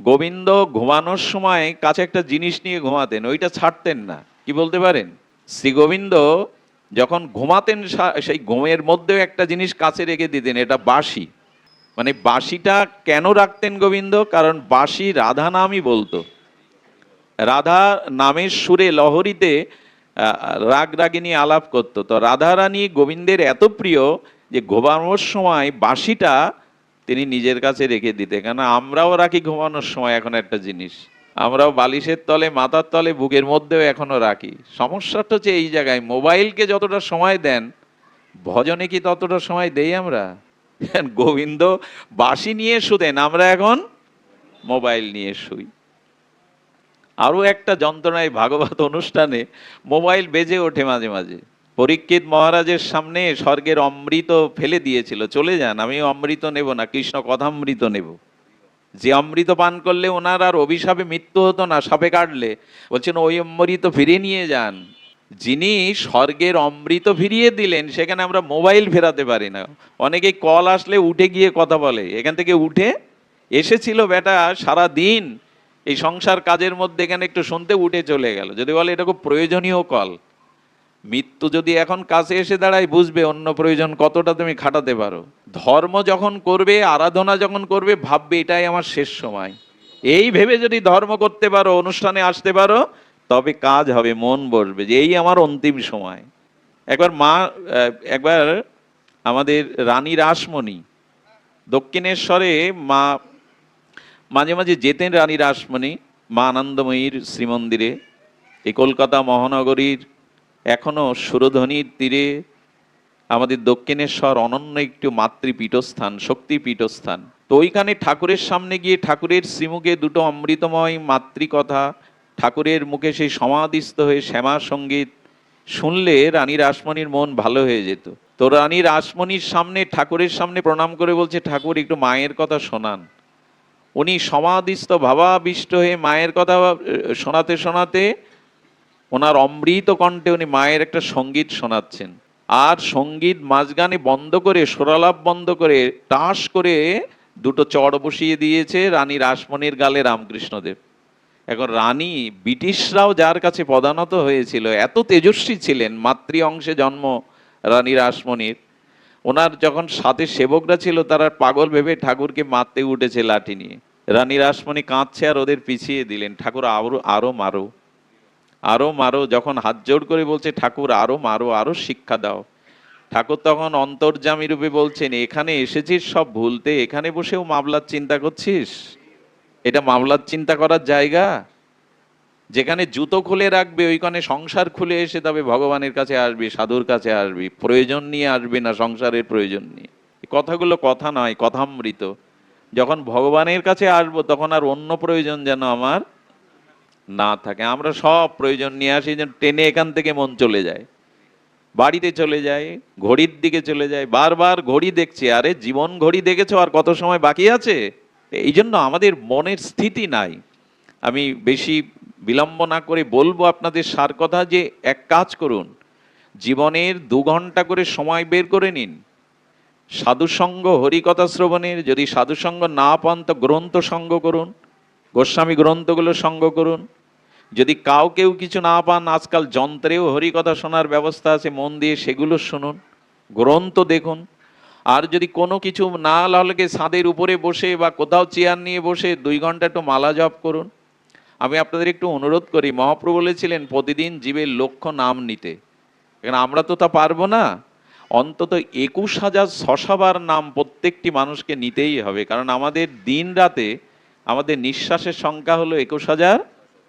গোবিন্দ ঘুমানোর সময় কাছে একটা জিনিস নিয়ে ঘুমাতেন, ওইটা ছাড়তেন না। কি বলতে পারেন? শ্রী গোবিন্দ যখন ঘুমাতেন সেই ঘুমের মধ্যেও একটা জিনিস কাছে রেখে দিতেন, এটা বাঁশি। মানে বাঁশিটা কেন রাখতেন গোবিন্দ? কারণ বাঁশি রাধা নামই বলতো। রাধা নামের সুরে লহরীতে রাগ রাগিনী আলাপ করতো। তো রাধা রানী গোবিন্দের এত প্রিয় যে ঘুমানোর সময় বাঁশিটা তিনি নিজের কাছে রেখে দিতে। কেন আমরাও রাখি ঘুমানোর সময় এখন একটা জিনিস, আমরাও বালিশের তলে, মাথার তলে, বুকের মধ্যেও এখনো রাখি। সমস্যাটা হচ্ছে এই জায়গায়, মোবাইলকে যতটা সময় দেন ভজনে কি ততটা সময় দেই আমরা? গোবিন্দ বাঁশি নিয়ে শুতেন, আমরা এখন মোবাইল নিয়ে শুই। আরো একটা যন্ত্রণায় ভাগবত অনুষ্ঠানে মোবাইল বেজে ওঠে মাঝে মাঝে। পরীক্ষিত মহারাজের সামনে স্বর্গের অমৃত ফেলে দিয়েছিল, চলে যান, আমি অমৃত নেব না, কৃষ্ণ কথামৃত নেব। যে অমৃত পান করলে ওনার আর অভিশাপে মৃত্যু হতো না, সাপে কাটলে, বলছেন ওই অমৃত ফিরিয়ে নিয়ে যান। যিনি স্বর্গের অমৃত ফিরিয়ে দিলেন সেখানে আমরা মোবাইল ফেরাতে পারি না। অনেকে কল আসলে উঠে গিয়ে কথা বলে, এখান থেকে উঠে এসেছিল বেটা সারা দিন এই সংসার কাজের মধ্যে, এখানে একটু শুনতে উঠে চলে গেল। যদি বলে এটা খুব প্রয়োজনীয় কল, মৃত্যু যদি এখন কাছে এসে দাঁড়ায় বুঝবে অন্য প্রয়োজন কতটা তুমি খাটাতে পারো। ধর্ম যখন করবে, আরাধনা যখন করবে, ভাববে এটাই আমার শেষ সময়। এই ভেবে যদি ধর্ম করতে পারো, অনুষ্ঠানে আসতে পারো, তবে কাজ হবে, মন বসবে যে এই আমার অন্তিম সময়। একবার আমাদের রানী রাসমণি দক্ষিণেশ্বরে মা মাঝে মাঝে যেতেন, রানী রাসমণি মা আনন্দময়ীর শ্রীমন্দিরে। এই কলকাতা মহানগরীর এখনো সুরধ্বনির তীরে আমাদের দক্ষিণেশ্বর অনন্য একটি মাতৃপীঠস্থান, শক্তিপীঠস্থান। তো ওইখানে ঠাকুরের সামনে গিয়ে ঠাকুরের শ্রীমুখে দুটো অমৃতময় মাতৃকথা, ঠাকুরের মুখে সেই সমাধিস্থ হয়ে শ্যামা সঙ্গীত শুনলে রানী রাসমণির মন ভালো হয়ে যেত। তো রানী রাসমণির সামনে, ঠাকুরের সামনে প্রণাম করে বলছে, ঠাকুর একটু মায়ের কথা শোনান। উনি সমাধিস্থ ভাবাবিষ্ট হয়ে মায়ের কথা শোনাতে শোনাতে ওনার অমৃত কণ্ঠে উনি মায়ের একটা সঙ্গীত শোনাচ্ছেন। আর সঙ্গীত মাঝগানে বন্ধ করে, সুরালাপ বন্ধ করে, টাস করে দুটো চড় বসিয়ে দিয়েছে রানী রাসমণির গালে রামকৃষ্ণদেব। এখন রানী, ব্রিটিশরাও যার কাছে পদানত হয়েছিল, এত তেজস্বী ছিলেন, মাতৃ অংশে জন্ম রানী রাসমণির। ওনার যখন সাথে সেবকরা ছিল তারা পাগল ভেবে ঠাকুরকে মারতে উঠেছে লাঠি নিয়ে। রানী রাসমণি কাঁদছে আর ওদের পিছিয়ে দিলেন, ঠাকুর আরো আরো মারো, আরো মারো। যখন হাত জোড় করে বলছে ঠাকুর আরো মারো, আরো শিক্ষা দাও, ঠাকুর তখন অন্তর্যামী রূপে বলছেন, এখানে এসেছিস সব ভুলতে, এখানে বসেও মামলার চিন্তা করছিস? এটা মামলার চিন্তা করার জায়গা? যেখানে জুতো খুলে রাখবে ওইখানে সংসার খুলে এসে তবে ভগবানের কাছে আসবি, সাধুর কাছে আসবি, প্রয়োজন নিয়ে আসবি না, সংসারের প্রয়োজন নিয়ে। এই কথাগুলো কথা নয়, কথামৃত। যখন ভগবানের কাছে আসবো তখন আর অন্য প্রয়োজন যেন আমার না থাকে। আমরা সব প্রয়োজন নিয়ে আসি, যেন টেনে এখান থেকে মন চলে যায়, বাড়িতে চলে যায়, ঘড়ির দিকে চলে যায়, বারবার ঘড়ি দেখছি। আরে জীবন ঘড়ি দেখেছো আর কত সময় বাকি আছে? এই জন্য আমাদের মনের স্থিতি নাই। আমি বেশি বিলম্ব না করে বলবো আপনাদের সার কথা, যে এক কাজ করুন, জীবনের 2 ঘন্টা করে সময় বের করে নিন সাধুসঙ্গ, হরিকথা শ্রবণের। যদি সাধুসঙ্গ না পান তো গ্রন্থ সঙ্গ করুন, গোস্বামী গ্রন্থগুলো সঙ্গ করুন। যদি কেউ কিছু না পান, আজকাল যন্ত্রেও হরিকথা শোনার ব্যবস্থা আছে, মন দিয়ে সেগুলো শুনুন, গ্রন্থ দেখুন। আর যদি কোনো কিছু না লাগে, ছাদের উপরে বসে বা কোথাও চেয়ার নিয়ে বসে 2 ঘন্টা একটু মালা জপ করুন। আমি আপনাদের একটু অনুরোধ করি, মহাপ্রভু বলেছিলেন প্রতিদিন জীবের লক্ষ্য নাম নিতে। এখানে আমরা তো তা পারবো না, অন্তত 21,600 বার নাম প্রত্যেকটি মানুষকে নিতেই হবে। কারণ আমাদের দিন রাতে আমাদের নিঃশ্বাসের সংখ্যা হলো 21,000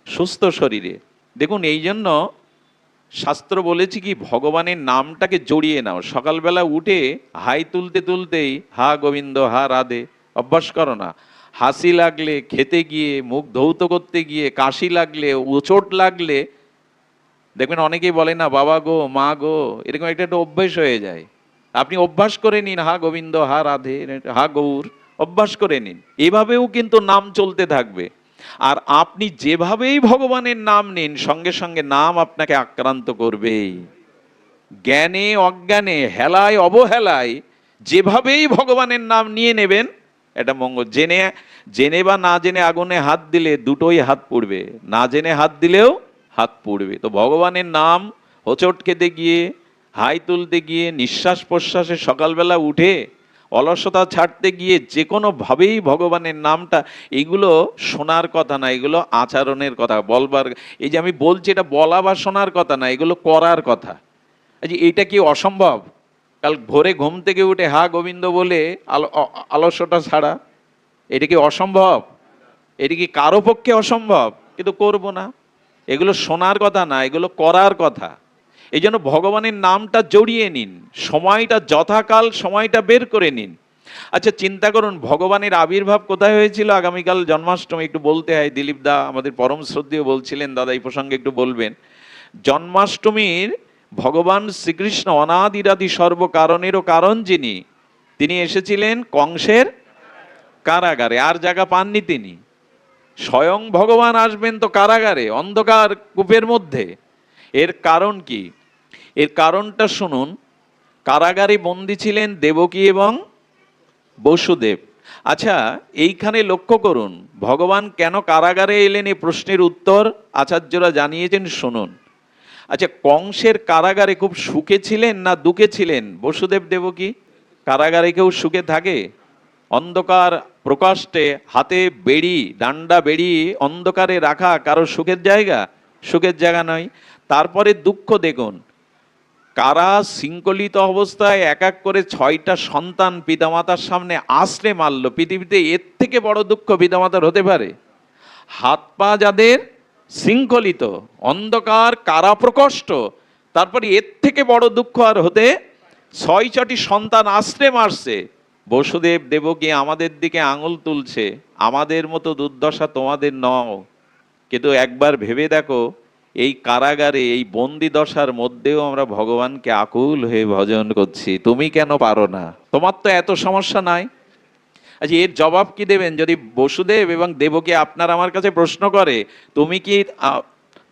সুস্থ শরীরে। দেখুন, এই জন্য শাস্ত্র বলেছি কি, ভগবানের নামটাকে জড়িয়ে নাও। সকালবেলা উঠে হাই তুলতে তুলতেই হা গোবিন্দ, হা রাধে অভ্যাস করো না। হাসি লাগলে, খেতে গিয়ে, মুখ ধৌত করতে গিয়ে, কাশি লাগলে, উচোট লাগলে, দেখবেন অনেকেই বলে না বাবা গো, মা গো, এরকম একটা একটা অভ্যাস হয়ে যায়। আপনি অভ্যাস করে নিন, হা গোবিন্দ, হা রাধে, হা গৌর, অভ্যাস করে নিন। এভাবেও কিন্তু নাম চলতে থাকবে। আর আপনি যেভাবেই ভগবানের নাম নিন, সঙ্গে সঙ্গে নাম আপনাকে আক্রান্ত করবেই। জ্ঞানে অজ্ঞানে, হেলায় অবহেলায় যেভাবেই ভগবানের নাম নিয়ে নেবেন, এটা মঙ্গল। জেনে জেনে বা না জেনে আগুনে হাত দিলে দুটোই হাত পুড়বে, না জেনে হাত দিলেও হাত পুড়বে। তো ভগবানের নাম হোঁচট খেতে গিয়ে, হাই তুলতে গিয়ে, নিঃশ্বাস প্রশ্বাসে সকালবেলা উঠে অলসতা ছাড়তে গিয়ে যে কোনোভাবেই ভগবানের নামটা, এগুলো শোনার কথা না, এগুলো আচরণের কথা, বলবার। এই যে আমি বলছি, এটা বলা বা শোনার কথা না, এগুলো করার কথা। আচ্ছা, এটা কি অসম্ভব? কাল ভোরে ঘুম থেকে উঠে হা গোবিন্দ বলে আলস্যটা ছাড়া, এটা কি অসম্ভব? এটা কি কারো পক্ষে অসম্ভব? কিন্তু করব না। এগুলো শোনার কথা না, এগুলো করার কথা। এই জন্য ভগবানের নামটা জড়িয়ে নিন, সময়টা যথাকাল সময়টা বের করে নিন। আচ্ছা, চিন্তা করুন ভগবানের আবির্ভাব কোথায় হয়েছিল? আগামীকাল জন্মাষ্টমী, একটু বলতে হয়। দিলীপ দা আমাদের পরম শ্রদ্ধেয় বলছিলেন, দাদা এই প্রসঙ্গে একটু বলবেন। জন্মাষ্টমীর ভগবান শ্রীকৃষ্ণ অনাদিরাদি সর্বকারণেরও কারণ যিনি, তিনি এসেছিলেন কংসের কারাগারে। আর জায়গা পাননি তিনি। স্বয়ং ভগবান আসবেন তো কারাগারে, অন্ধকার কূপের মধ্যে। এর কারণ কি? এর কারণটা শুনুন। কারাগারে বন্দী ছিলেন দেবকী এবং বসুদেব। আচ্ছা, এইখানে লক্ষ্য করুন ভগবান কেন কারাগারে এলেন, এই প্রশ্নের উত্তর আচার্যরা জানিয়েছেন, শুনুন। আচ্ছা, কংসের কারাগারে খুব সুখে ছিলেন না দুঃখে ছিলেন বসুদেব দেবকী? কারাগারে কেউ সুখে থাকে? অন্ধকার প্রকাষ্টে হাতে বেড়ি, ডান্ডা বেড়ি অন্ধকারে রাখা কারো সুখের জায়গা? সুখের জায়গা নয়। তারপরে দুঃখ দেখুন, কারা শৃঙ্খলিত অবস্থায় এক এক করে 6টা সন্তান পিতামাতার সামনে আশ্রে মারল। পৃথিবীতে এর থেকে বড় দুঃখ পিতামাতার হতে পারে? হাত পা যাদের শৃঙ্খলিত, অন্ধকার কারা প্রকষ্ট, তারপরে এর থেকে বড় দুঃখ আর হতে? 6টি সন্তান আশ্রে মারছে। বসুদেব দেবকী আমাদের দিকে আঙুল তুলছে, আমাদের মতো দুর্দশা তোমাদের নও। কিন্তু একবার ভেবে দেখো, এই কারাগারে এই বন্দি দশার মধ্যেও আমরা ভগবানকে আকুল হয়ে ভজন করছি। তুমি কেন পারো না? তোমার তো এত সমস্যা নাই। আচ্ছা, এর জবাব কি দেবেন? যদি বসুদেব এবং দেবকী আপনার আমার কাছে প্রশ্ন করে, তুমি কি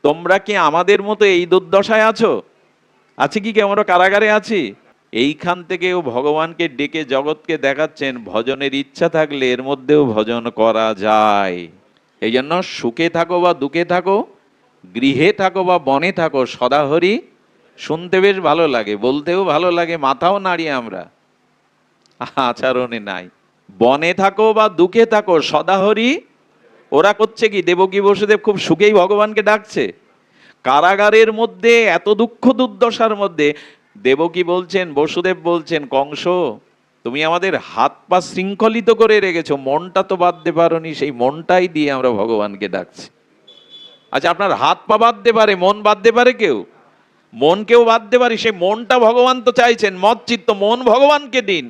তোমরা কি আমাদের মতো এই দুর্দশায় আছো? আছে কি আমরা কারাগারে আছি? এইখান থেকেও ভগবানকে ডেকে জগৎকে দেখাচ্ছেন, ভজনের ইচ্ছা থাকলে এর মধ্যেও ভজন করা যায়। এই জন্য সুখে থাকো বা দুঃখে থাকো, গৃহে থাকো বা বনে থাকো, সদাহরি শুনতে বেশ ভালো লাগে, বলতেও ভালো লাগে, মাথাও নাড়িয়ে আমরা, আচরণে নাই। বনে থাকো বা দুঃখে থাকো, সদাহরি। ওরা করছে কি? দেবকী বসুদেব খুব সুখেই ভগবানকে ডাকছে। কারাগারের মধ্যে এত দুঃখ দুর্দশার মধ্যে দেবকী বলছেন, বসুদেব বলছেন, কংস তুমি আমাদের হাত পা শৃঙ্খলিত করে রেখেছো, মনটা তো বাঁধতে পারোনি, সেই মনটাই দিয়ে আমরা ভগবানকে ডাকছি। আচ্ছা, আপনার হাত পা বাঁধতে পারে, মন বাঁধতে পারে কেউ? মন কেউ বাঁধতে পারে, সেই মনটা ভগবান তো চাইছেন, মত চিত্ত মন ভগবানকে দিন।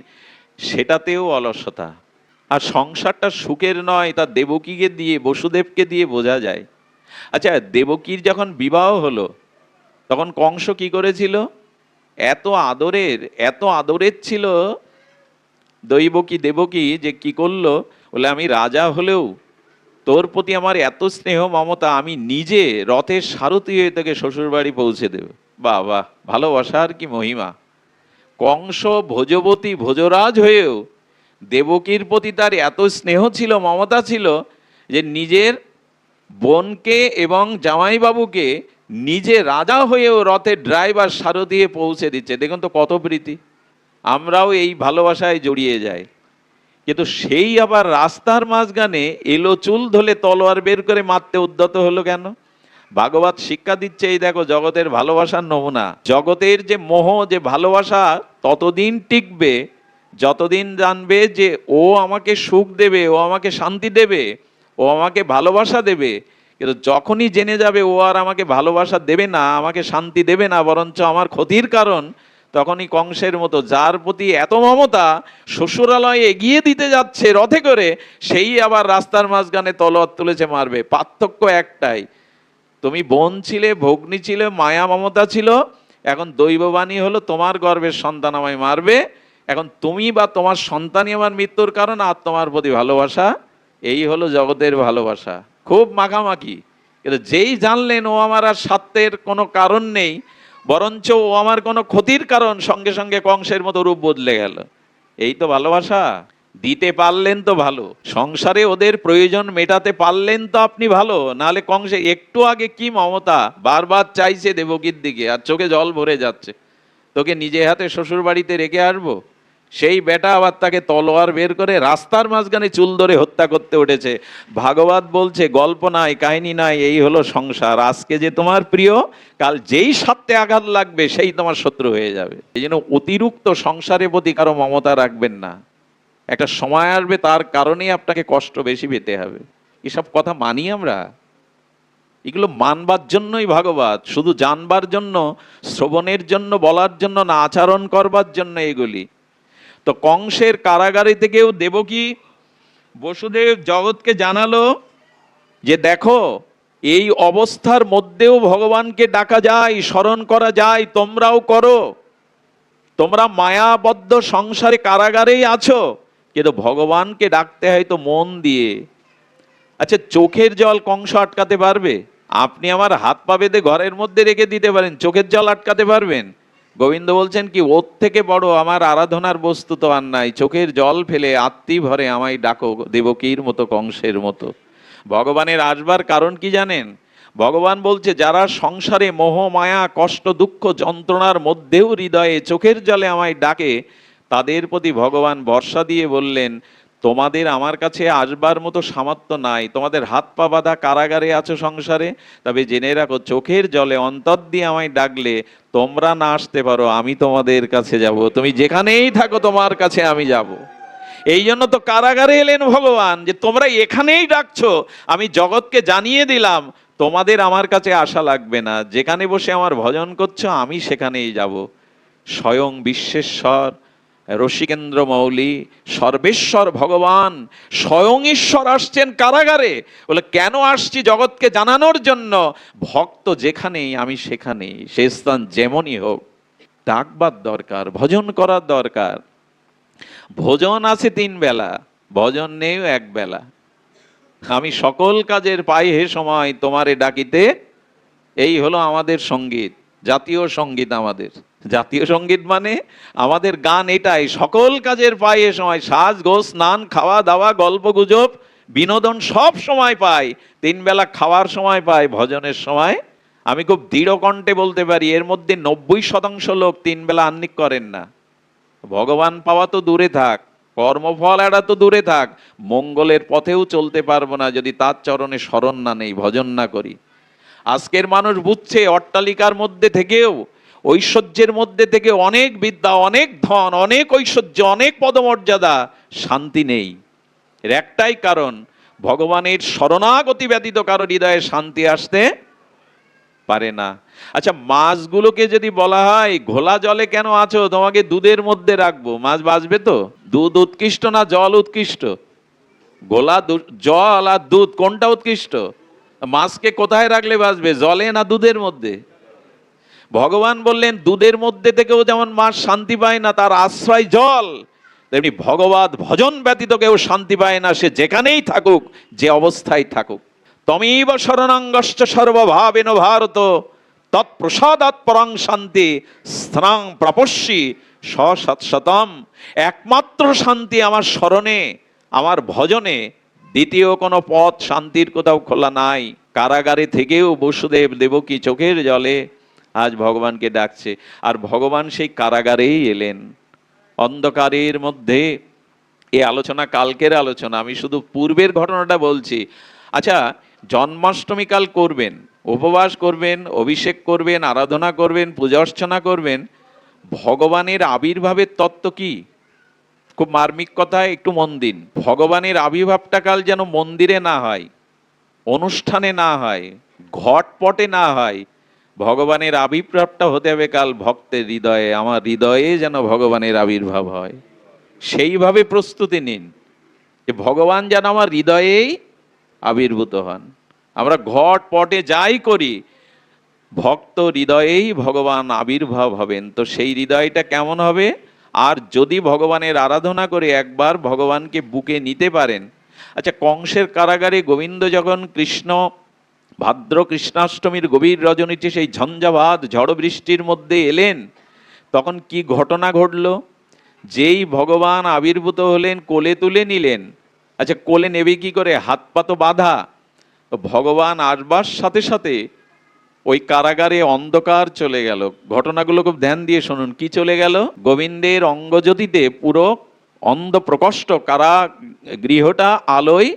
সেটাতেও অলসতা। আর সংসারটা সুখের নয়, তা দেবকীকে দিয়ে, বসুদেবকে দিয়ে বোঝা যায়। আচ্ছা, দেবকীর যখন বিবাহ হলো তখন কংস কি করেছিল? এত আদরের, এত আদরের ছিল দৈবকী দেবকী, যে কি করলো, বলে আমি রাজা হলেও তোর প্রতি আমার এত স্নেহ মমতা, আমি নিজে রথের সারথি হয়ে তোকে শ্বশুর বাড়ি পৌঁছে দেব। বাহ বাহ, ভালোবাসার কি মহিমা! কংস ভোজবতী ভোজরাজ হয়েও দেবকীর প্রতি তার এত স্নেহ ছিল, মমতা ছিল, যে নিজের বোনকে এবং জামাইবাবুকে নিজে রাজা হয়েও রথের ড্রাইভার সারথি দিয়ে পৌঁছে দিচ্ছে। দেখুন তো কত প্রীতি! আমরাও এই ভালোবাসায় জড়িয়ে যাই। কিন্তু সেই আবার রাস্তার মাঝখানে এলো চুল ধরে তলোয়ার বের করে মারতে উদ্যত হলো কেন? ভাগবত শিক্ষা দিচ্ছে, এই দেখো জগতের ভালোবাসার নমুনা। জগতের যে মোহ, যে ভালোবাসা ততদিন টিকবে যতদিন জানবে যে ও আমাকে সুখ দেবে, ও আমাকে শান্তি দেবে, ও আমাকে ভালোবাসা দেবে। কিন্তু যখনই জেনে যাবে ও আর আমাকে ভালোবাসা দেবে না, আমাকে শান্তি দেবে না, বরঞ্চ আমার ক্ষতির কারণ, তখনই কংসের মতো যার প্রতি এত মমতা শ্বশুরালয়ে এগিয়ে দিতে যাচ্ছে রথে করে, সেই আবার রাস্তার মাঝখানে তলোয়ার তুলেছে মারবে। পার্থক্য একটাই, তুমি বোন ছিলে, ভগ্নী ছিলে, মায়া মমতা ছিল, এখন দৈববাণী হলো তোমার গর্ভের সন্তান আমায় মারবে, এখন তুমি বা তোমার সন্তানই আমার মৃত্যুর কারণ, আর তোমার প্রতি ভালোবাসা। এই হলো জগতের ভালোবাসা, খুব মাখামাখি। কিন্তু যেই জানলেন ও আমার আর স্বার্থের কোনো কারণ নেই, বরঞ্চ ও আমার কোনো ক্ষতির কারণ, সঙ্গে সঙ্গে কংসের মতো রূপ বদলে গেল। এই তো ভালোবাসা। দিতে পারলেন তো ভালো, সংসারে ওদের প্রয়োজন মেটাতে পারলেন তো আপনি ভালো, নাহলে কংসে একটু আগে কি মমতা, বারবার চাইছে দেবকীর দিকে আর চোখে জল ভরে যাচ্ছে, তোকে নিজে হাতে শ্বশুর বাড়িতে রেখে আসবো, সেই বেটা আবার তাকে তলোয়ার বের করে রাস্তার মাঝখানে চুল ধরে হত্যা করতে উঠেছে। ভাগবত বলছে গল্প নাই, কাহিনী নাই, এই হলো সংসার। আজকে যে তোমার প্রিয়, কাল যেই সাথে আঘাত লাগবে সেই তোমার শত্রু হয়ে যাবে। এই জন্য অতিরিক্ত সংসারের প্রতি কারো মমতা রাখবেন না। একটা সময় আসবে তার কারণেই আপনাকে কষ্ট বেশি পেতে হবে। এসব কথা মানি আমরা? এগুলো মানবার জন্যই ভাগবত, শুধু জানবার জন্য, শ্রবণের জন্য, বলার জন্য না, আচরণ করবার জন্য এগুলি। তো কংসের কারাগারে থেকেও দেবকী বসুদেব জগৎকে জানালো যে দেখো, এই অবস্থার মধ্যেও ভগবানকে ডাকা যায়, স্মরণ করা যায়, তোমরাও করো। তোমরা মায়াবদ্ধ সংসারে কারাগারেই আছো, কিন্তু ভগবানকে ডাকতে হয় তো মন দিয়ে। আচ্ছা, চোখের জল কংস আটকাতে পারবে? আপনি আমার হাত পা বেঁধে ঘরের মধ্যে রেখে দিতে পারেন, চোখের জল আটকাতে পারবেন? গোবিন্দ বলছেন কি, ওর থেকে বড় আমার আরাধনার বস্তু তো আর নাই। চোখের জল ফেলে আত্মি ভরে আমায় ডাকো, দেবকীর মতো, কংসের মতো। ভগবানের আসবার কারণ কি জানেন? ভগবান বলছে যারা সংসারে মোহ মায়া কষ্ট দুঃখ যন্ত্রণার মধ্যেও হৃদয়ে চোখের জলে আমায় ডাকে, তাদের প্রতি ভগবান বর্ষা দিয়ে বললেন, তোমাদের আমার কাছে আসবার মতো সামর্থ্য নাই, তোমাদের হাত পা বাঁধা কারাগারে আছো সংসারে, তবে জেনে রাখো চোখের জলে অন্তর দিয়ে আমায় ডাকলে তোমরা না আসতে পারো, আমি তোমাদের কাছে যাব। তুমি যেখানেই থাকো তোমার কাছে আমি যাব। এই জন্য তো কারাগারে এলেন ভগবান, যে তোমরা এখানেই ডাকছো, আমি জগৎকে জানিয়ে দিলাম তোমাদের আমার কাছে আসা লাগবে না, যেখানে বসে আমার ভজন করছো আমি সেখানেই যাব। স্বয়ং বিশ্বেশ্বর, রসিকেন্দ্র মৌলি, সর্বেশ্বর ভগবান স্বয়ং ঈশ্বর আসছেন কারাগারে। বলে কেন আসছি? জগৎকে জানানোর জন্য। ভক্ত যেখানেই আমি সেখানেই, সে স্থান যেমনই হোক। ডাকবার দরকার, ভজন করার দরকার। ভোজন আছে 3 বেলা, ভজন নেই এক বেলা। আমি সকল কাজের পাই হে সময় তোমারে ডাকিতে, এই হলো আমাদের সঙ্গীত, জাতীয় সঙ্গীত আমাদের। জাতীয় সঙ্গীত মানে আমাদের গান এটাই, সকল কাজের পাই এ সময়। সাজ গোছ স্নান খাওয়া দাওয়া গল্প গুজব বিনোদন সব সময় পাই, 3 বেলা খাওয়ার সময় পাই, ভজনের সময়। আমি খুব দৃঢ় কণ্ঠে বলতে পারি, এর মধ্যে 90% লোক 3 বেলা আহ্নিক করেন না। ভগবান পাওয়া তো দূরে থাক, কর্মফল এড়া তো দূরে থাক, মঙ্গলের পথেও চলতে পারবো না যদি তার চরণে শরণ না নেই, ভজন না করি। আজকের মানুষ বুঝছে অট্টালিকার মধ্যে থেকেও, ঐশ্বর্যের মধ্যে থেকে, অনেক বিদ্যা, অনেক ধন, অনেক ঐশ্বর্য, অনেক পদমর্যাদা, শান্তি নেই। এর একটাই কারণ, ভগবানের শরণাগতি ব্যতীত কারো হৃদয়ে শান্তি আসতে পারে না। আচ্ছা, মাছগুলোকে যদি বলা হয় ঘোলা জলে কেন আছো, তোমাকে দুধের মধ্যে রাখবো, মাছ বাঁচবে তো? দুধ উৎকৃষ্ট না জল উৎকৃষ্ট? ঘোলা জল আর দুধ কোনটা উৎকৃষ্ট? মাছকে কোথায় রাখলে বাঁচবে, জলে না দুধের মধ্যে? ভগবান বললেন দুধের মধ্যে থেকেও যেমন মাছ শান্তি পায় না, তার আশ্রয় জল, তেমনি ভগবত ভজন ব্যতীত কেউ শান্তি পায় না, সে যেখানেই থাকুক, যে অবস্থায় থাকুক। তমেব শরণাঙ্গশ্চ সর্বভাবেন ভারত, তৎপ্রসাদাৎ পরং শান্তি স্থানাং প্রাপস্যি সৎশতম। একমাত্র শান্তি আমার স্মরণে, আমার ভজনে, দ্বিতীয় কোনো পথ শান্তির কোথাও খোলা নাই। কারাগারে থেকেও বসুদেব দেবকী চোখের জলে আজ ভগবানকে ডাকছে, আর ভগবান সেই কারাগারেই এলেন। অন্ধকারের মধ্যে, এই আলোচনা কালকের আলোচনা, আমি শুধু পূর্বের ঘটনাটা বলছি। আচ্ছা, জন্মাষ্টমী কাল করবেন, উপবাস করবেন, অভিষেক করবেন, আরাধনা করবেন, পূজা অর্চনা করবেন, ভগবানের আবির্ভাবের তত্ত্ব কি? খুব মার্মিক কথা, একটু মন দিন। ভগবানের আবির্ভাবটা কাল যেন মন্দিরে না হয়, অনুষ্ঠানে না হয়, ঘটপটে না হয়। ভগবানের আবির্ভাবটা হতে হবে কাল ভক্তের হৃদয়ে, আমার হৃদয়ে যেন ভগবানের আবির্ভাব হয়। সেইভাবে প্রস্তুতি নিন যে ভগবান যেন আমার হৃদয়েই আবির্ভূত হন। আমরা ঘট পটে যাই করি, ভক্ত হৃদয়েই ভগবান আবির্ভাব হবেন। তো সেই হৃদয়টা কেমন হবে? আর যদি ভগবানের আরাধনা করে একবার ভগবানকে বুকে নিতে পারেন। আচ্ছা, কংসের কারাগারে গোবিন্দ যখন কৃষ্ণ ভাদ্র কৃষ্ণাষ্টমীর গভীর রজনীতে সেই ঝঞ্ঝাভাত ঝড় বৃষ্টির মধ্যে এলেন, তখন কি ঘটনা ঘটল? যেই ভগবান আবির্ভূত হলেন, কোলে তুলে নিলেন। আচ্ছা, কোলে নেবে কি করে? হাত পা তো বাঁধা। তো ভগবান আসবার সাথে সাথে ওই কারাগারে অন্ধকার চলে গেল। ঘটনাগুলো খুব ধ্যান দিয়ে শুনুন। কি চলে গেল? গোবিন্দের অঙ্গজ্যোতিতে পুরো অন্ধ প্রকোষ্ঠ কারা গৃহটা আলোয়,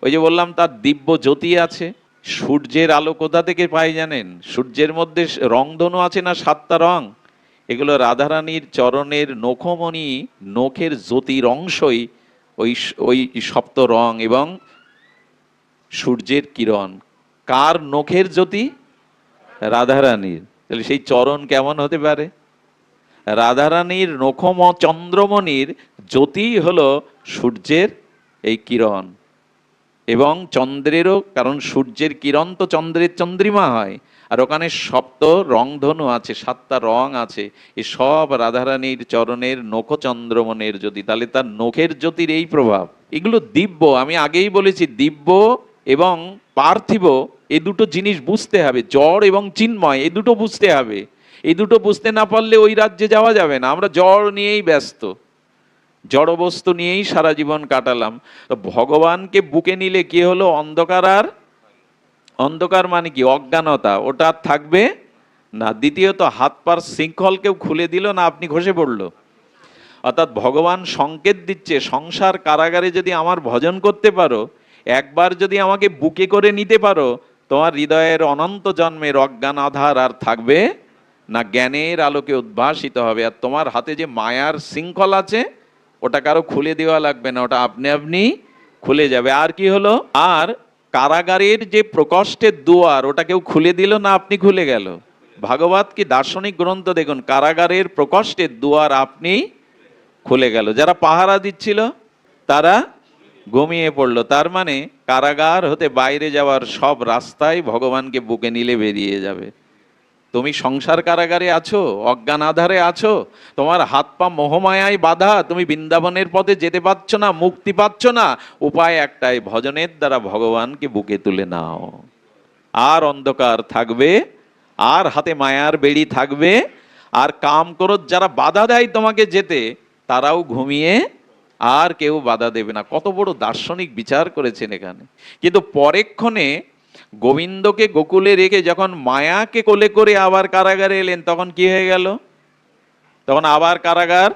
ওই যে বললাম তার দিব্য জ্যোতি আছে। সূর্যের আলো কোথা থেকে পাই জানেন? সূর্যের মধ্যে রংধনু আছে না, 7টা রং। এগুলো রাধারানীর চরণের নখমণি, নখের জ্যোতির অংশই ওই ওই সপ্ত রং এবং সূর্যের কিরণ। কার নখের জ্যোতি? রাধারানীর। তাহলে সেই চরণ কেমন হতে পারে? রাধারানীর নখম চন্দ্রমণির জ্যোতি হলো সূর্যের এই কিরণ, এবং চন্দ্রেরও, কারণ সূর্যের কিরণ তো চন্দ্রের চন্দ্রিমা হয়। আর ওখানে সপ্ত রংধনু আছে, 7টা রং আছে, এ সব রাধারানীর চরণের নখ চন্দ্রমণের জ্যোতি। তাহলে তার নখের জ্যোতির এই প্রভাব। এগুলো দিব্য, আমি আগেই বলেছি, দিব্য এবং পার্থিব এই দুটো জিনিস বুঝতে হবে। জড় এবং চিন্ময় এই দুটো বুঝতে হবে। এই দুটো বুঝতে না পারলে ওই রাজ্যে যাওয়া যাবে না। আমরা জড় নিয়েই ব্যস্ত, জড় বস্তু নিয়েই সারা জীবন কাটালাম। তো ভগবানকে বুকে নিলে কি হলো? অন্ধকার। আর অন্ধকার মানে কি? অজ্ঞানতা, ওটা আর থাকবে না। দ্বিতীয়ত, হাত পার শৃঙ্খল কেউ খুলে দিল না, আপনি খসে পড়লো। অর্থাৎ ভগবান সংকেত দিচ্ছে, সংসার কারাগারে যদি আমার ভজন করতে পারো, একবার যদি আমাকে বুকে করে নিতে পারো, তোমার হৃদয়ের অনন্ত জন্মের অজ্ঞান আধার আর থাকবে না, জ্ঞানের আলোকে উদ্ভাসিত হবে। আর তোমার হাতে যে মায়ার শৃঙ্খল আছে, ওটা কারো খুলে দেওয়া লাগবে না, ওটা আপনি আপনি খুলে যাবে। আর কি হলো? আর কারাগারের যে প্রকোষ্ঠের দুয়ার, ওটা কেউ খুলে দিল না, আপনি খুলে গেল। ভাগবত কি দার্শনিক গ্রন্থ দেখুন, কারাগারের প্রকোষ্ঠের দুয়ার আপনি খুলে গেল। যারা পাহারা দিচ্ছিল তারা ঘুমিয়ে পড়লো। তার মানে কারাগার হতে বাইরে যাওয়ার সব রাস্তায় ভগবানকে বুকে নিলে বেরিয়ে যাবে। তুমি সংসার কারাগারে আছো, অজ্ঞান আধারে আছো, তোমার হাত পা মোহমায়ায় বাধা, তুমি বৃন্দাবনের পথে যেতে পারছ না, মুক্তি পাচ্ছ না। উপায় একটাই, ভজনের দ্বারা ভগবানকে বুকে তুলে নাও। আর অন্ধকার থাকবে, আর হাতে মায়ার বেড়ি থাকবে, আর কাম ক্রোধ যারা বাধা দেয় তোমাকে যেতে, তারাও ঘুমিয়ে, আর কেউ বাধা দেবে না। কত বড় দার্শনিক বিচার করেছেন এখানে। কিন্তু পরেক্ষণে গোবিন্দকে গোকুলে রেখে যখন মায়াকে কোলে করে আবার কারাগারে এলেন, তখন কি হয়ে গেল? তখন আবার কারাগার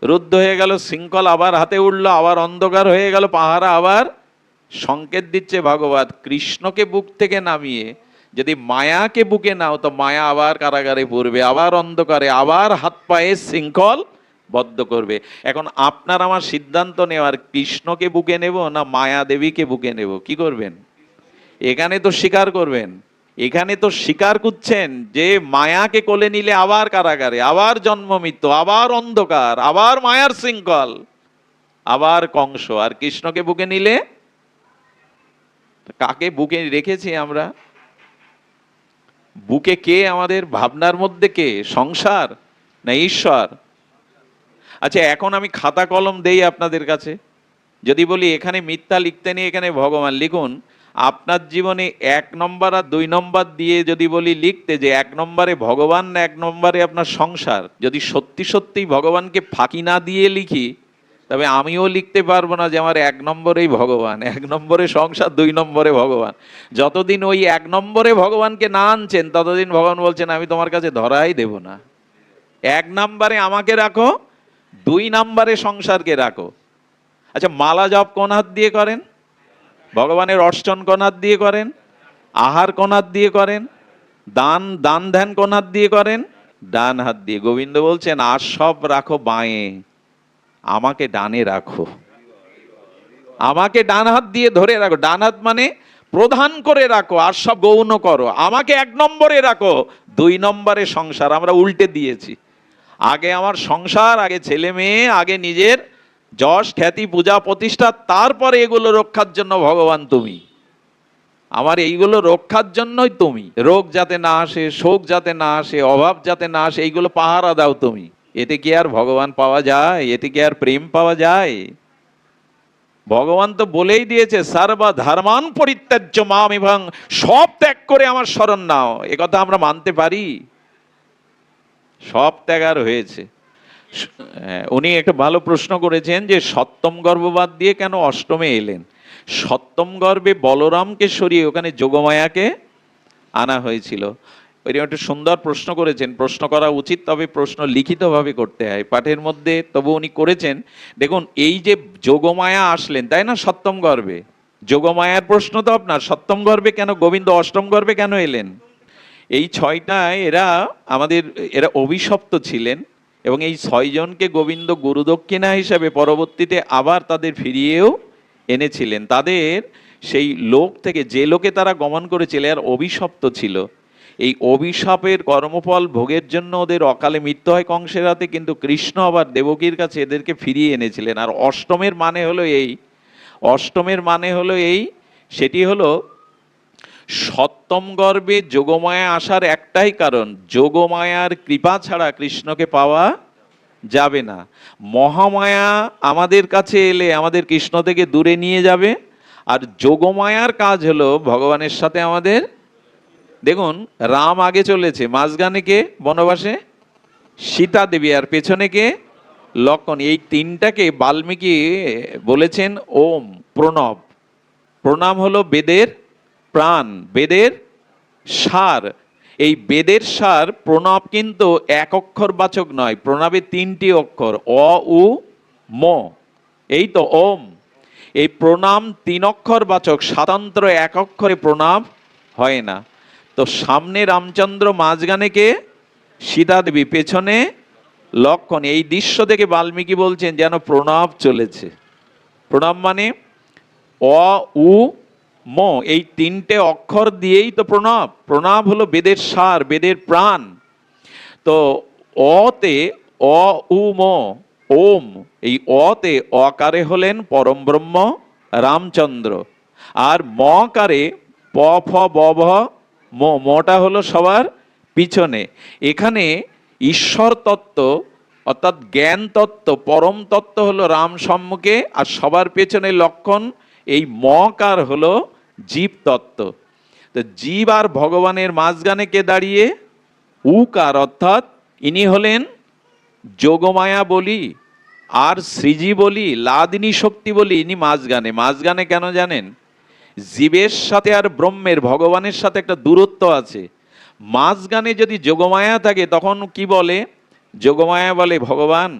রুদ্ধ হয়ে গেল, শৃঙ্খল আবার হাতে উঠলো, আবার অন্ধকার হয়ে গেল, পাহারা আবার। সংকেত দিচ্ছে ভাগবত, কৃষ্ণকে বুক থেকে নামিয়ে যদি মায়াকে বুকে নাও, তো মায়া আবার কারাগারে পড়বে, আবার অন্ধকারে, আবার হাত পায়ে শৃঙ্খল বদ্ধ করবে। এখন আপনার আমার সিদ্ধান্ত নেওয়ার, কৃষ্ণকে বুকে নেব না মায়া দেবীকে বুকে নেব? কি করবেন? এখানে তো স্বীকার করবেন, এখানে তো স্বীকার করছেন যে মায়াকে কোলে নিলে আবার কারাগারে, আবার জন্ম মৃত্যু, আবার অন্ধকার, আবার মায়ার শৃঙ্খল, আবার কংস। আর কৃষ্ণকে বুকে নিলে, কাকে বুকে রেখেছি আমরা? বুকে কে আমাদের ভাবনার মধ্যে? কে? সংসার না ঈশ্বর? আচ্ছা, এখন আমি খাতা কলম দেই আপনাদের কাছে, যদি বলি এখানে মিথ্যা লিখতে নেই, এখানে ভগবান লিখুন। আপনার জীবনে 1 নম্বর আর 2 নম্বর দিয়ে যদি বলি লিখতে, যে 1 নম্বরে ভগবান না 1 নম্বরে আপনার সংসার, যদি সত্যি সত্যি ভগবানকে ফাঁকি না দিয়ে লিখি, তবে আমিও লিখতে পারবো না যে আমার 1 নম্বরেই ভগবান, 1 নম্বরে সংসার, 2 নম্বরে ভগবান। যতদিন ওই 1 নম্বরে ভগবানকে না আনছেন, ততদিন ভগবান বলছেন আমি তোমার কাছে ধরাই দেব না। 1 নম্বরে আমাকে রাখো, 2 নম্বরে সংসারকে রাখো। আচ্ছা, মালা জপ কোন হাত দিয়ে করেন? ভগবানের অর্চন কোন হাত দিয়ে করেন? আহার কোন হাত দিয়ে করেন? দান ধ্যান কোন হাত দিয়ে করেন? ডান হাত দিয়ে। গোবিন্দ বলছেন আর সব রাখো বাঁয়ে, আমাকে ডানে রাখো। আমাকে ডান হাত দিয়ে ধরে রাখো। ডান হাত মানে প্রধান করে রাখো, আর সব গৌণ করো। আমাকে 1 নম্বরে রাখো, 2 নম্বরে সংসার। আমরা উল্টে দিয়েছি। আগে আমার সংসার, আগে ছেলে মেয়ে, আগে নিজের যশ খ্যাতি পূজা প্রতিষ্ঠা, তারপরে এগুলো রক্ষার জন্য ভগবান তুমি। আমার এইগুলো রক্ষার জন্যই তুমি। রোগ যাতে না আসে, শোক যাতে না আসে, অভাব যাতে না আসে, এইগুলো পাহারা দাও তুমি। এতে কি আর ভগবান পাওয়া যায়? এতে কি আর প্রেম পাওয়া যায়? ভগবান তো বলেই দিয়েছে, সর্ব ধর্মান পরিত্যাজ্য মাম এবং, সব ত্যাগ করে আমার শরণ নাও। একথা আমরা মানতে পারি? সব ত্যাগ আর হয়েছে। উনি একটা ভালো প্রশ্ন করেছেন যে সপ্তম গর্ভবাদ দিয়ে কেন অষ্টমে এলেন। সপ্তম গর্ভে বলরামকে সরিয়ে ওখানে যোগমায়াকে আনা হয়েছিল। ওইরকম একটা সুন্দর প্রশ্ন করেছেন, প্রশ্ন করা উচিত, তবে প্রশ্ন লিখিতভাবে করতে হয়, পাঠের মধ্যে তবু উনি করেছেন। দেখুন, এই যে যোগমায়া আসলেন, তাই না, সপ্তম গর্ভে, যোগমায়ার প্রশ্ন তো আপনার, সপ্তম গর্ভে কেন গোবিন্দ অষ্টম গর্ভে কেন এলেন? এই ছয়টায় এরা অভিশপ্ত ছিলেন, এবং এই ছয়জনকে গোবিন্দ গুরুদক্ষিণা হিসাবে পরবর্তীতে আবার তাদের ফিরিয়েও এনেছিলেন। তাদের সেই লোক থেকে, যে লোকে তারা গমন করেছিল, আর অভিশপ্ত ছিল, এই অভিশাপের কর্মফল ভোগের জন্য ওদের অকালে মৃত্যু হয় কংসের হাতে, কিন্তু কৃষ্ণ আবার দেবকীর কাছে এদেরকে ফিরিয়ে এনেছিলেন। আর অষ্টমের মানে হলো এই, সেটি হলো সপ্তম গর্ভে যোগমায়া আসার একটাই কারণ, যোগমায়ার কৃপা ছাড়া কৃষ্ণকে পাওয়া যাবে না। মহামায়া আমাদের কাছে এলে আমাদের কৃষ্ণ থেকে দূরে নিয়ে যাবে, আর যোগমায়ার কাজ হলো ভগবানের সাথে আমাদের। দেখুন, রাম আগে চলেছে, মাঝখানে কে বনবাসে? সীতা দেবী, আর পেছনে কে? লক্ষণ। এই তিনটাকে বাল্মীকি বলেছেন ওম, প্রণব। প্রণাম হলো বেদের প্রাণ, বেদের সার। এই বেদের সার প্রণব কিন্তু এক অক্ষর বাচক নয়, প্রণবে তিনটি অক্ষর, অ উ ম, এই তো ওম। এই প্রণাম তিন অক্ষর বাচক, স্বাতন্ত্র এক অক্ষরে প্রণাম হয় না। তো সামনে রামচন্দ্র, মাঝখানে কে? সীতা দেবী, পেছনে লক্ষণ। এই দৃশ্য থেকে বাল্মীকি বলছেন যেন প্রণব চলেছে। প্রণব মানে অ উ ম, এই তিনটে অক্ষর দিয়েই তো প্রণব। প্রণব হলো বেদের সার, বেদের প্রাণ। তো অতে অ উ ম, ওম, এই অতে অকারে হলেন পরম ব্রহ্ম রামচন্দ্র, আর মকারে প ফ ব ভ ম, মটা হলো সবার পিছনে। এখানে ঈশ্বর তত্ত্ব অর্থাৎ জ্ঞান তত্ত্ব, পরম তত্ত্ব হলো রাম সম্মুখে, আর সবার পেছনে লক্ষণ, এই মকার হলো জীব তত্ত্ব। তো জীব আর ভগবানের মাঝখানে কে দাঁড়িয়ে? উকার, অর্থাৎ ইনি হলেন যোগমায়া বলি আর শ্রীজি বলি, লাদিনী শক্তি বলি, ইনি মাঝখানে। মাঝখানে কেন জানেন? জীবের সাথে আর ব্রহ্মের, ভগবানের সাথে একটা দূরত্ব আছে। মাঝখানে যদি যোগমায়া থাকে তখন কি বলে? যোগমায়া বলে, ভগবান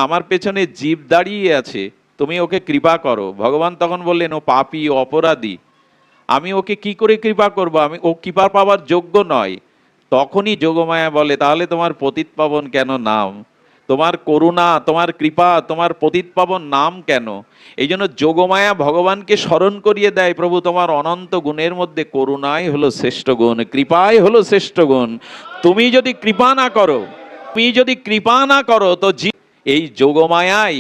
আমার পেছনে জীব দাঁড়িয়ে আছে, তুমি ওকে কৃপা করো। ভগবান তখন বললেন, ও পাপী, অপরাধী, আমি ওকে কি করে কৃপা করব? ও কৃপা পাওয়ার যোগ্য নয়। তখনই যোগমায়া বলে, তাহলে তোমার পতিত পাবন কেন নাম? তোমার করুণা, তোমার কৃপা, তোমার পতিত পাবন নাম কেন? এই জন্য যোগমায়া ভগবানকে স্মরণ করিয়ে দেয়, প্রভু তোমার অনন্ত গুণের মধ্যে করুণাই হলো শ্রেষ্ঠ গুণ, কৃপাই হলো শ্রেষ্ঠ গুণ। তুমি যদি কৃপা না করো তো এই যোগমায়াই,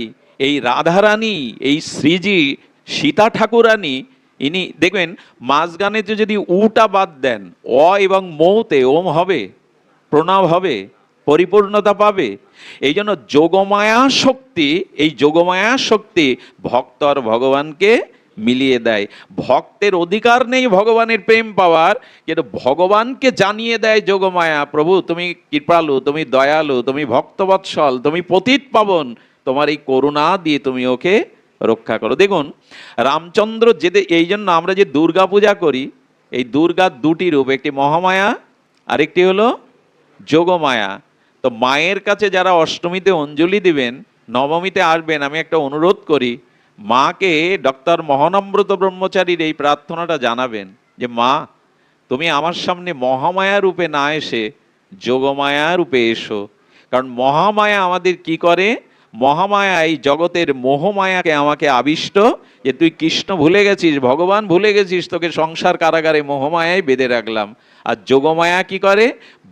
এই রাধারানী, এই শ্রীজি, সীতা ঠাকুরানী, ইনি দেখবেন মাঝখানে যদি উটা বাদ দেন, অ এবং মৌতে ওম হবে, প্রণব হবে, পরিপূর্ণতা পাবে। এই জন্য এই যোগমায়া শক্তি ভক্ত আর ভগবানকে মিলিয়ে দেয়। ভক্তের অধিকার নেই ভগবানের প্রেম পাওয়ার, কিন্তু ভগবানকে জানিয়ে দেয় যোগমায়া, প্রভু তুমি কৃপালু, তুমি দয়ালু, তুমি ভক্তবৎসল, তুমি পতিত পাবন, তোমার এই করুণা দিয়ে তুমি ওকে রক্ষা করো। দেখুন, রামচন্দ্র এই জন্য আমরা যে দুর্গা পূজা করি, এই দুর্গার দুটি রূপ, একটি মহামায়া, আরেকটি হলো যোগমায়া। তো মায়ের কাছে যারা অষ্টমীতে অঞ্জলি দিবেন, নবমীতে আসবেন, আমি একটা অনুরোধ করি, মাকে ডক্টর মহানম্রত ব্রহ্মচারীর এই প্রার্থনাটা জানাবেন যে, মা তুমি আমার সামনে মহামায়া রূপে না এসে যোগমায়া রূপে এসো। কারণ মহামায়া আমাদের কি করে? মহামায়া এই জগতের মোহমায়াকে আমাকে আবিষ্ট, যে তুই কৃষ্ণ ভুলে গেছিস, ভগবান ভুলে গেছিস, তোকে সংসার কারাগারে মোহমায়াই বেঁধে রাখলাম। আর যোগমায়া কি করে?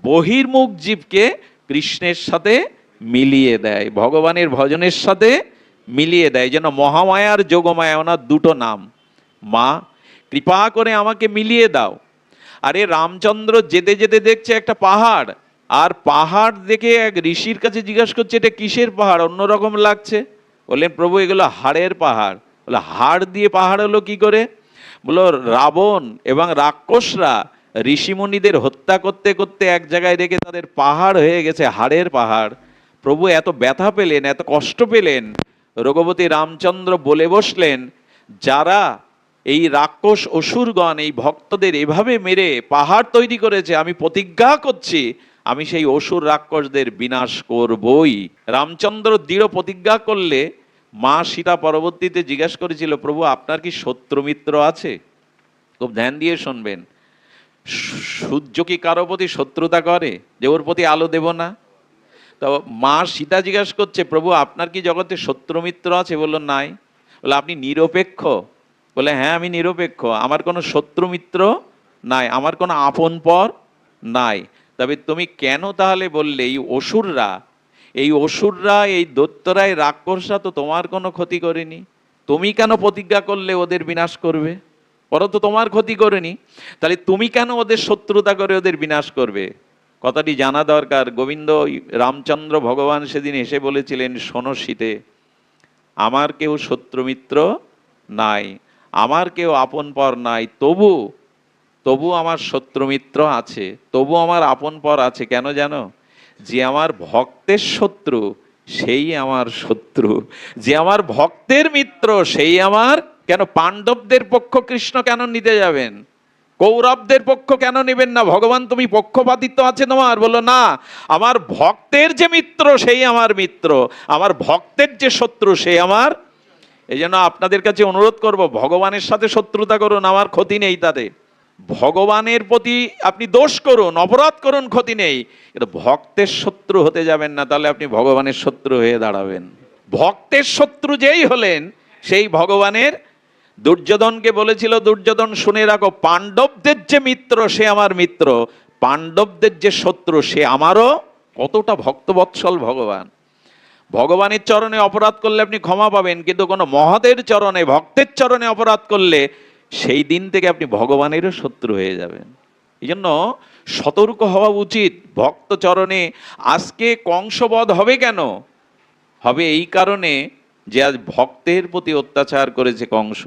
বহির্মুখ জীবকে কৃষ্ণের সাথে মিলিয়ে দেয়, ভগবানের ভজনের সাথে মিলিয়ে দেয়। যেন মহামায়ার যোগমায়া, ওনার দুটো নাম। মা কৃপা করে আমাকে মিলিয়ে দাও। আরে রামচন্দ্র যেতে যেতে দেখছে একটা পাহাড়, আর পাহাড় দেখে এক ঋষির কাছে জিজ্ঞাসা করছে, এটা কিসের পাহাড়, অন্যরকম লাগছে? বললেন, প্রভু এগুলো হাড়ের পাহাড়। বলে, হাড় দিয়ে পাহাড় হলো কি করে? বলো, রাবণ এবং রাক্ষসরা ঋষিমুনিদের হত্যা করতে করতে এক জায়গায় রেখে তাদের পাহাড় হয়ে গেছে, হাড়ের পাহাড়। প্রভু এত ব্যথা পেলেন, এত কষ্ট পেলেন, রঘুপতি রামচন্দ্র বলে বসলেন, যারা এই রাক্ষস অসুরগণ এই ভক্তদের এভাবে মেরে পাহাড় তৈরি করেছে, আমি প্রতিজ্ঞা করছি আমি সেই অসুর রাক্ষসদের বিনাশ করবই। রামচন্দ্র দৃঢ় প্রতিজ্ঞা করলে মা সীতা পরবর্তীতে জিজ্ঞেস করেছিল, প্রভু আপনার কি শত্রু মিত্র আছে? খুব ধ্যান দিয়ে শুনবেন। সূর্য কি কারো প্রতি শত্রুতা করে যে ওর প্রতি আলো দেব না? তো মা সীতা জিজ্ঞাসা করছে, প্রভু আপনার কি জগতে শত্রু মিত্র আছে? বললো নাই। বলে আপনি নিরপেক্ষ? বলে হ্যাঁ আমি নিরপেক্ষ, আমার কোনো শত্রু মিত্র নাই, আমার কোনো আপন পর নাই। তবে তুমি কেন তাহলে বললে এই অসুররা এই দৈত্যরা এই রাক্ষসরা তো তোমার কোনো ক্ষতি করেনি, তুমি কেন প্রতিজ্ঞা করলে ওদের বিনাশ করবে? ওরা তো তোমার ক্ষতি করেনি, তাহলে তুমি কেন ওদের শত্রুতা করে ওদের বিনাশ করবে? কথাটি জানা দরকার। গোবিন্দ রামচন্দ্র ভগবান সেদিন এসে বলেছিলেন, শোনো সীতে, আমার কেউ শত্রু মিত্র নাই, আমার কেউ আপন পর নাই, তবু আমার শত্রু মিত্র আছে, তবু আমার আপন পর আছে। কেন জানো? যে আমার ভক্তের শত্রু সেই আমার শত্রু, যে আমার ভক্তের মিত্র সেই আমার। কেন পাণ্ডবদের পক্ষ কৃষ্ণ কেন নিতে যাবেন? কৌরবদের পক্ষ কেন নেবেন না? ভগবান তুমি পক্ষপাতিত্ব আছে তোমার? বললো না, আমার ভক্তের যে মিত্র সেই আমার মিত্র, আমার ভক্তের যে শত্রু সে আমার। এই জন্য আপনাদের কাছে অনুরোধ করব, ভগবানের সাথে শত্রুতা করুন, আমার ক্ষতি নেই তাতে। ভগবানের প্রতি আপনি দোষ করুন, অপরাধ করুন, ক্ষতি নেই, কিন্তু ভক্তের শত্রু হতে যাবেন না, তাহলে আপনি ভগবানের শত্রু হয়ে দাঁড়াবেন। ভক্তের শত্রু যেই হলেন সেই ভগবানের। দুর্যোধনকে বলেছিল, দুর্যোধন শুনে রাখো, পাণ্ডবদের যে মিত্র সে আমার মিত্র, পাণ্ডবদের যে শত্রু সে আমারও। কতটা ভক্তবৎসল ভগবান! ভগবানের চরণে অপরাধ করলে আপনি ক্ষমা পাবেন, কিন্তু কোনো মহতের চরণে, ভক্তের চরণে অপরাধ করলে সেই দিন থেকে আপনি ভগবানেরও শত্রু হয়ে যাবেন। এই জন্য সতর্ক হওয়া উচিত ভক্ত চরণে। আজকে কংসবধ হবে কেন? হবে এই কারণে যে আজ ভক্তের প্রতি অত্যাচার করেছে কংস।